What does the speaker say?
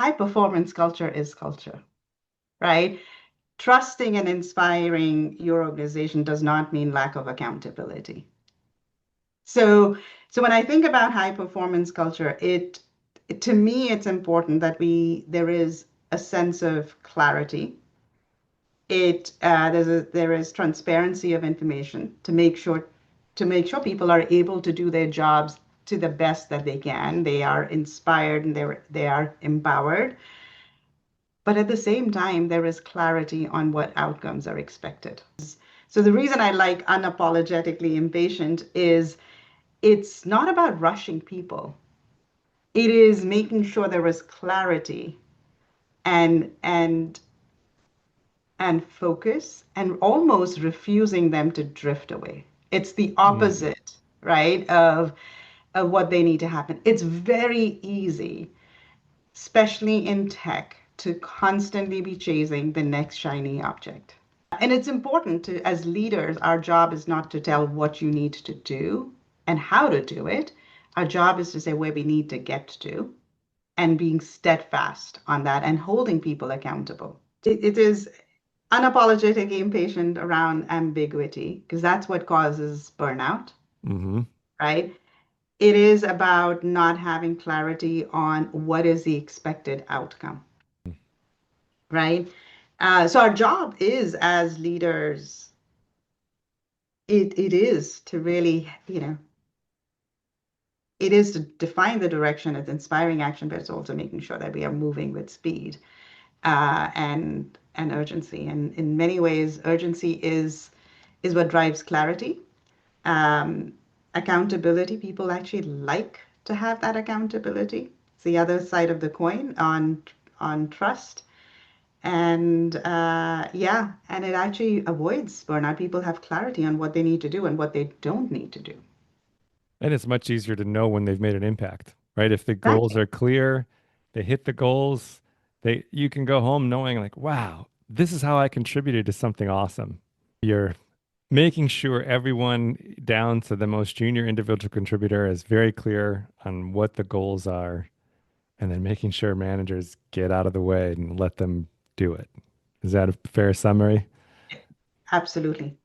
high performance culture is culture, right? Trusting and inspiring your organization does not mean lack of accountability. So when I think about high performance culture, to me it's important that there is a sense of clarity. There is transparency of information to make sure people are able to do their jobs to the best that they can. They are inspired and they are empowered. But at the same time, there is clarity on what outcomes are expected. So the reason I like unapologetically impatient is it's not about rushing people. It is making sure there is clarity and focus and almost refusing them to drift away. It's the opposite, right, of what they need to happen. It's very easy, especially in tech, to constantly be chasing the next shiny object. And it's important to, as leaders, our job is not to tell what you need to do and how to do it. Our job is to say where we need to get to and being steadfast on that and holding people accountable. It is unapologetically impatient around ambiguity because that's what causes burnout, right? It is about not having clarity on what is the expected outcome, right? So our job is as leaders, it is to really, it is to define the direction. It's inspiring action, but it's also making sure that we are moving with speed and urgency. And in many ways, urgency is what drives clarity. Accountability, people actually like to have that accountability. It's the other side of the coin on trust. And and it actually avoids burnout. People have clarity on what they need to do and what they don't need to do. And it's much easier to know when they've made an impact, right? If the goals Exactly. are clear, they hit the goals, you can go home knowing like, wow, this is how I contributed to something awesome. You're making sure everyone down to the most junior individual contributor is very clear on what the goals are, and then making sure managers get out of the way and let them do it. Is that a fair summary? Absolutely.